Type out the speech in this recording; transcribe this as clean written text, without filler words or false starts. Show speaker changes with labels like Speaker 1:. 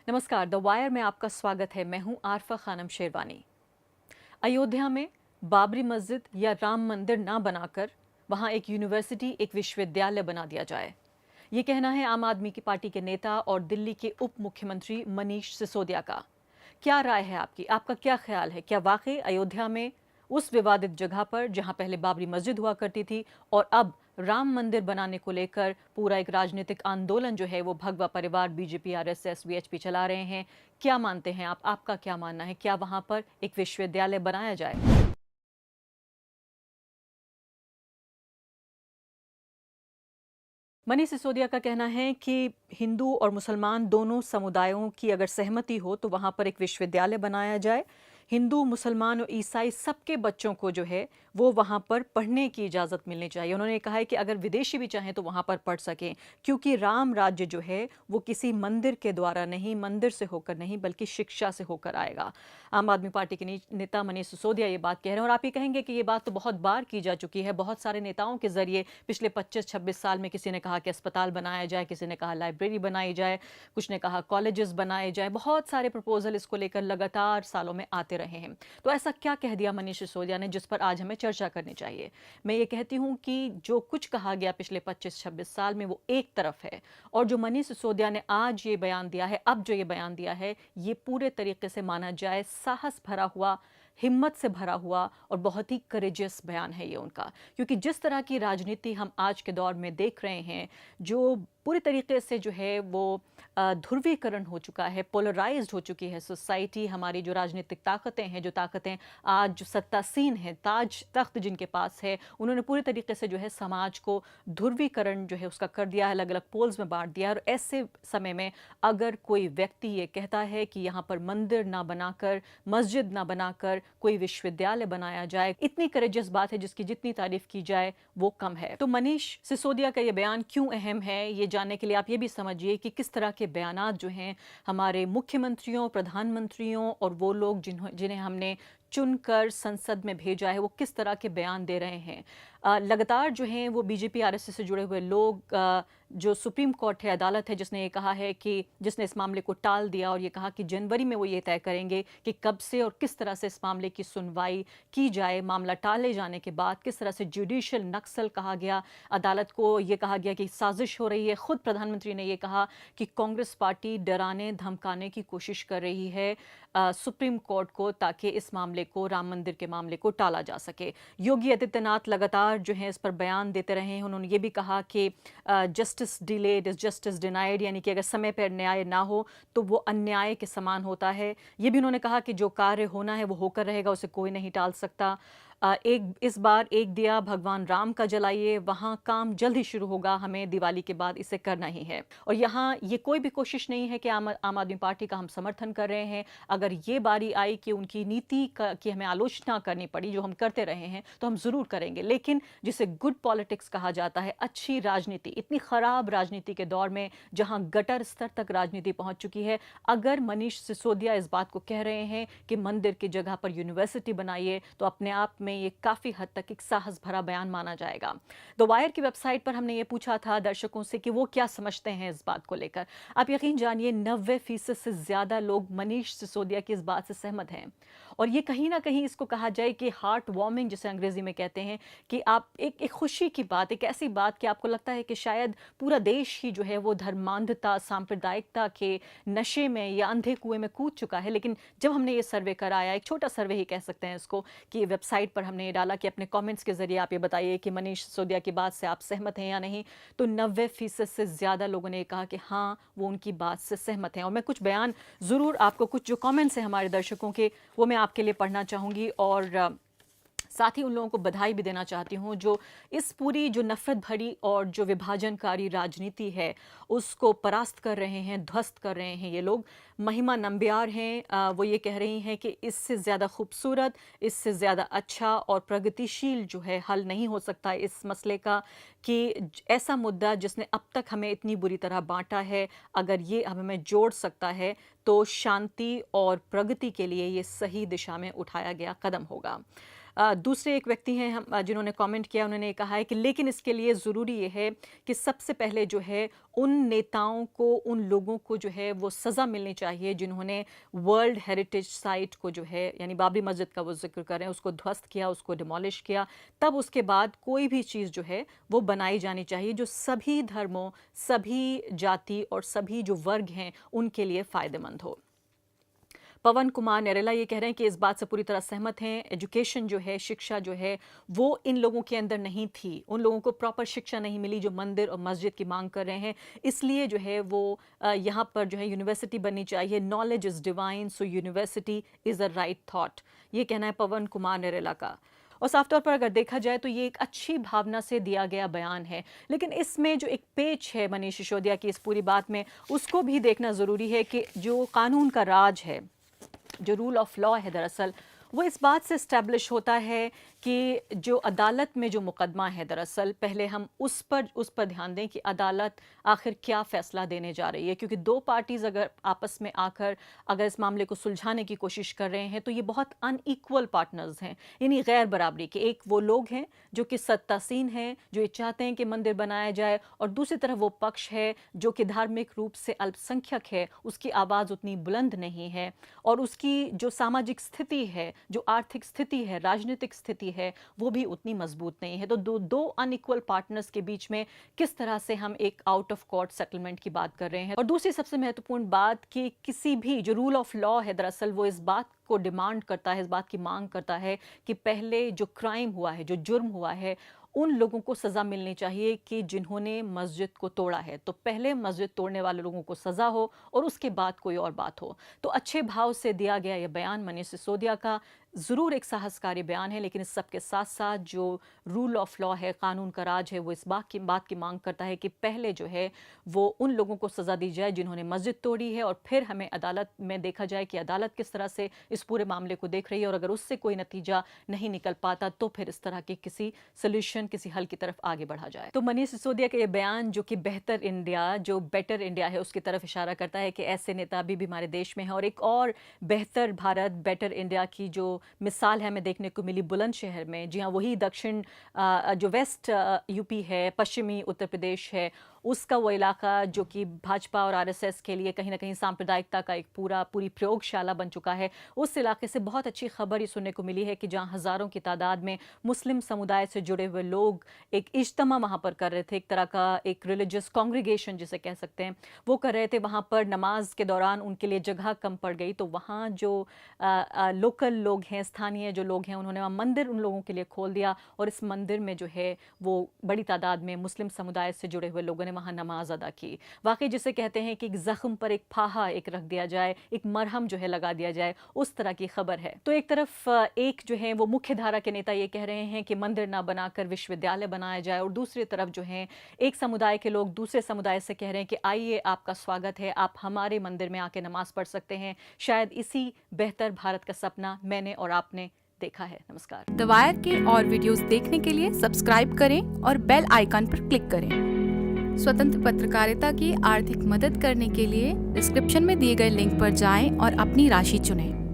Speaker 1: नमस्कार, the wire में आपका स्वागत है। मैं हूं आरफा खानम शेरवानी। अयोध्या में बाबरी मस्जिद या राम मंदिर ना बनाकर वहां एक यूनिवर्सिटी, एक विश्वविद्यालय बना दिया जाए, ये कहना है आम आदमी की पार्टी के नेता और दिल्ली के उप मुख्यमंत्री मनीष सिसोदिया का। क्या राय है आपकी? आपका क्या ख्याल है? क्या वाकई अयोध्या में उस विवादित जगह पर जहां पहले बाबरी मस्जिद हुआ करती थी और अब राम मंदिर बनाने को लेकर पूरा एक राजनीतिक आंदोलन जो है वो भगवा परिवार, बीजेपी, आरएसएस, वीएचपी चला रहे हैं? क्या मानते हैं आप? आपका क्या मानना है? क्या वहां पर एक विश्वविद्यालय बनाया जाए? मनीष सिसोदिया का कहना है कि हिंदू और मुसलमान दोनों समुदायों की अगर सहमति हो तो वहां पर एक विश्वविद्यालय बनाया जाए। हिंदू, मुसलमान और ईसाई सबके बच्चों को जो है वो वहां पर पढ़ने की इजाज़त मिलनी चाहिए। उन्होंने कहा है कि अगर विदेशी भी चाहें तो वहां पर पढ़ सकें, क्योंकि राम राज्य जो है वो किसी मंदिर के द्वारा नहीं, मंदिर से होकर नहीं, बल्कि शिक्षा से होकर आएगा। आम आदमी पार्टी के नेता मनीष सिसोदिया ये बात कह रहे हैं और आप ये कहेंगे कि ये बात तो बहुत बार की जा चुकी है। बहुत सारे नेताओं के जरिए पिछले 25-26 साल में किसी ने कहा कि अस्पताल बनाया जाए, किसी ने कहा लाइब्रेरी बनाई जाए, कुछ ने कहा कॉलेजेस बनाए जाए। बहुत सारे प्रपोजल इसको लेकर लगातार सालों में आते रहे हैं। तो ऐसा क्या कह दिया मनीष सिसोदिया ने जिस पर आज हमें चर्चा करनी चाहिए? मैं ये कहती हूं कि जो कुछ कहा गया पिछले 25-26 साल में वो एक तरफ है, और जो मनीष सिसोदिया ने आज ये बयान दिया है, अब जो ये बयान दिया है, ये पूरे तरीके से माना जाए साहस भरा हुआ, हिम्मत से भरा हुआ और बहुत ही करेजियस बयान है ये उनका। क्योंकि जिस तरह की राजनीति हम आज के दौर में देख रहे हैं, जो पूरी तरीके से जो है वो ध्रुवीकरण हो चुका है, पोलराइज्ड हो चुकी है सोसाइटी। हमारी जो राजनीतिक ताकतें हैं, जो ताकतें आज जो सत्तासीन हैं, ताज तख्त जिनके पास है, उन्होंने पूरी तरीके से जो है समाज को ध्रुवीकरण जो है उसका कर दिया है, अलग अलग पोल्स में बांट दिया है। और ऐसे समय में अगर कोई व्यक्ति ये कहता है कि यहाँ पर मंदिर ना बनाकर, मस्जिद ना बनाकर कोई विश्वविद्यालय बनाया जाए, इतनी करेजियस बात है जिसकी जितनी तारीफ की जाए वो कम है। तो मनीष सिसोदिया का ये बयान क्यों अहम है, ये जानने के लिए आप ये भी समझिए कि किस तरह के बयानात जो हैं हमारे मुख्यमंत्रियों, प्रधानमंत्रियों और वो लोग जिन्हें हमने चुनकर संसद में भेजा है, वो किस तरह के बयान दे रहे हैं। लगातार जो हैं वो बीजेपी, आरएसएस से जुड़े हुए लोग, जो सुप्रीम कोर्ट है, अदालत है, जिसने ये कहा है कि जिसने इस मामले को टाल दिया और ये कहा कि जनवरी में वो ये तय करेंगे कि कब से और किस तरह से इस मामले की सुनवाई की जाए। मामला टाले जाने के बाद किस तरह से जुडिशियल नक्सल कहा गया, अदालत को ये कहा गया कि साजिश हो रही है। खुद प्रधानमंत्री ने ये कहा कि कांग्रेस पार्टी डराने धमकाने की कोशिश कर रही है सुप्रीम कोर्ट को, ताकि इस मामले को, राम मंदिर के मामले को टाला जा सके। योगी आदित्यनाथ लगातार जो है इस पर बयान देते रहे हैं। उन्होंने ये भी कहा कि justice delayed is justice denied, यानी कि अगर समय पर न्याय ना हो तो वो अन्याय के समान होता है। ये भी उन्होंने कहा कि जो कार्य होना है वो होकर रहेगा, उसे कोई नहीं टाल सकता। इस बार एक दिया भगवान राम का जलाइए, वहाँ काम जल्द ही शुरू होगा, हमें दिवाली के बाद इसे करना ही है। और यहाँ ये कोई भी कोशिश नहीं है कि आम आदमी पार्टी का हम समर्थन कर रहे हैं। अगर ये बारी आई कि उनकी नीति की हमें आलोचना करनी पड़ी, जो हम करते रहे हैं, तो हम ज़रूर करेंगे। लेकिन जिसे गुड पॉलिटिक्स कहा जाता है, अच्छी राजनीति, इतनी ख़राब राजनीति के दौर में जहाँ गटर स्तर तक राजनीति पहुँच चुकी है, अगर मनीष सिसोदिया इस बात को कह रहे हैं कि मंदिर की जगह पर यूनिवर्सिटी बनाइए, तो अपने आप में ये काफ़ी हद तक एक साहस भरा बयान माना जाएगा। द वायर की वेबसाइट पर हमने ये पूछा था दर्शकों से कि वो क्या समझते हैं इस बात को लेकर। आप यकीन जानिए 90% से ज़्यादा लोग मनीष सिसोदिया की इस बात से सहमत हैं। और ये कहीं ना कहीं इसको कहा जाए कि हार्ट वार्मिंग, जिसे अंग्रेजी में कहते हैं, कि आप एक खुशी की बात, एक ऐसी बात कि आपको लगता है कि शायद पूरा देश ही जो है वो धर्मांधता, सांप्रदायिकता के नशे में या अंधे कुएं में कूद चुका है। लेकिन जब हमने ये सर्वे कराया, एक छोटा सर्वे ही कह सकते हैं इसको, कि वेबसाइट पर हमने ये डाला कि अपने कमेंट्स के जरिए आप ये बताइए कि मनीष सिसोदिया की बात से आप सहमत हैं या नहीं, तो 90% से ज़्यादा लोगों ने कहा कि हाँ, वो उनकी बात से सहमत हैं। और मैं कुछ बयान ज़रूर आपको, कुछ जो कमेंट्स हैं हमारे दर्शकों के, वो मैं आपके लिए पढ़ना चाहूँगी और साथ ही उन लोगों को बधाई भी देना चाहती हूँ जो इस पूरी जो नफरत भरी और जो विभाजनकारी राजनीति है उसको परास्त कर रहे हैं, ध्वस्त कर रहे हैं ये लोग। महिमा नंबियार हैं, वो ये कह रही हैं कि इससे ज़्यादा खूबसूरत, इससे ज़्यादा अच्छा और प्रगतिशील जो है हल नहीं हो सकता इस मसले का, कि ऐसा मुद्दा जिसने अब तक हमें इतनी बुरी तरह बांटा है, अगर ये हमें जोड़ सकता है तो शांति और प्रगति के लिए ये सही दिशा में उठाया गया कदम होगा। दूसरे एक व्यक्ति हैं हम जिन्होंने कमेंट किया, उन्होंने कहा है कि लेकिन इसके लिए ज़रूरी ये है कि सबसे पहले जो है उन नेताओं को, उन लोगों को जो है वो सज़ा मिलनी चाहिए जिन्होंने वर्ल्ड हेरिटेज साइट को जो है, यानी बाबरी मस्जिद का वो जिक्र कर रहे हैं, उसको ध्वस्त किया, उसको डिमोलिश किया। तब उसके बाद कोई भी चीज़ जो है वो बनाई जानी चाहिए जो सभी धर्मों, सभी जाति और सभी जो वर्ग हैं उनके लिए फ़ायदेमंद हो। पवन कुमार नरेला ये कह रहे हैं कि इस बात से पूरी तरह सहमत हैं। एजुकेशन जो है, शिक्षा जो है, वो इन लोगों के अंदर नहीं थी। उन लोगों को प्रॉपर शिक्षा नहीं मिली जो मंदिर और मस्जिद की मांग कर रहे हैं। इसलिए जो है वो यहाँ पर जो है यूनिवर्सिटी बननी चाहिए। Knowledge is divine, so university is a right thought. ये कहना है पवन कुमार नरेला का। और साफ तौर पर अगर देखा जाए तो ये एक अच्छी भावना से दिया गया बयान है, लेकिन इसमें जो एक पेच है मनीष सिसोदिया की इस पूरी बात में, उसको भी देखना ज़रूरी है कि जो कानून का राज है, जो रूल ऑफ लॉ है, दरअसल वो इस बात से इस्टेब्लिश होता है कि जो अदालत में जो मुकदमा है, दरअसल पहले हम उस पर ध्यान दें कि अदालत आखिर क्या फ़ैसला देने जा रही है। क्योंकि दो पार्टीज़ अगर आपस में आकर अगर इस मामले को सुलझाने की कोशिश कर रहे हैं तो ये बहुत अनइक्वल पार्टनर्स हैं, यानी गैर बराबरी के। एक वो लोग हैं जो कि सत्तासीन हैं, जो ये चाहते हैं कि मंदिर बनाया जाए, और दूसरी तरफ वो पक्ष है जो कि धार्मिक रूप से अल्पसंख्यक है, उसकी आवाज़ उतनी बुलंद नहीं है और उसकी जो सामाजिक स्थिति है, जो आर्थिक स्थिति है, राजनीतिक स्थिति है, वो भी उतनी मजबूत नहीं है। तो दो अनइक्वल पार्टनर्स के बीच में किस तरह से हम एक आउट ऑफ कोर्ट सेटलमेंट की बात कर रहे हैं। और दूसरी सबसे महत्वपूर्ण बात कि किसी भी जो रूल ऑफ लॉ है, दरअसल वो इस बात को डिमांड करता है, इस बात की मांग करता है कि पहले जो क्राइम हुआ है, जो जुर्म हुआ है, उन लोगों को सज़ा मिलनी चाहिए कि जिन्होंने मस्जिद को तोड़ा है। तो पहले मस्जिद तोड़ने वाले लोगों को सज़ा हो और उसके बाद कोई और बात हो। तो अच्छे भाव से दिया गया यह बयान मनीष सिसोदिया का ज़रूर एक साहसकारी बयान है, लेकिन इस सब के साथ साथ जो रूल ऑफ लॉ है, कानून का राज है, वो इस बात की मांग करता है कि पहले जो है वो उन लोगों को सज़ा दी जाए जिन्होंने मस्जिद तोड़ी है, और फिर हमें अदालत में देखा जाए कि अदालत किस तरह से इस पूरे मामले को देख रही है, और अगर उससे कोई नतीजा नहीं निकल पाता तो फिर इस तरह के किसी सोल्यूशन, किसी हल की तरफ आगे बढ़ा जाए। तो मनीष सिसोदिया का ये बयान जो कि बेहतर इंडिया, जो बेटर इंडिया है, उसकी तरफ इशारा करता है कि ऐसे नेता अभी भी हमारे देश में है। और एक और बेहतर भारत, बेटर इंडिया की जो मिसाल है हमें देखने को मिली बुलंदशहर में। जी हाँ, वही दक्षिण जो वेस्ट यूपी है, पश्चिमी उत्तर प्रदेश है, उसका वो इलाका जो कि भाजपा और आरएसएस के लिए कहीं ना कहीं सांप्रदायिकता का एक पूरी प्रयोगशाला बन चुका है। उस इलाके से बहुत अच्छी खबर ये सुनने को मिली है कि जहां हज़ारों की तादाद में मुस्लिम समुदाय से जुड़े हुए लोग एक इज्तिमा वहाँ पर कर रहे थे, एक तरह का एक रिलीजियस कॉन्ग्रीगेशन जिसे कह सकते हैं, वो कर रहे थे। वहाँ पर नमाज के दौरान उनके लिए जगह कम पड़ गई, तो वहाँ जो लोकल लोग हैं, स्थानीय जो लोग हैं, उन्होंने वहाँ मंदिर उन लोगों के लिए खोल दिया, और इस मंदिर में जो है वो बड़ी तादाद में मुस्लिम समुदाय से जुड़े हुए लोगों ने वहाँ नमाज अदा की। वाकई जिसे कहते हैं कि एक जख्म पर एक फाहा एक रख दिया जाए, एक मरहम जो है लगा दिया जाए, उस तरह की खबर है। तो एक तरफ एक जो है वो मुख्य धारा के नेता ये कह रहे हैं कि मंदिर ना बनाकर विश्वविद्यालय बनाया जाए, और दूसरी तरफ जो है एक समुदाय के लोग दूसरे समुदाय से कह रहे हैं कि आइए, आपका स्वागत है, आप हमारे मंदिर में आके नमाज पढ़ सकते हैं। शायद इसी बेहतर भारत का सपना मैंने और आपने देखा है। नमस्कार।
Speaker 2: द वायर के और वीडियोस देखने के लिए सब्सक्राइब करें और बेल आइकन पर क्लिक करें। स्वतंत्र पत्रकारिता की आर्थिक मदद करने के लिए डिस्क्रिप्शन में दिए गए लिंक पर जाएं और अपनी राशि चुनें।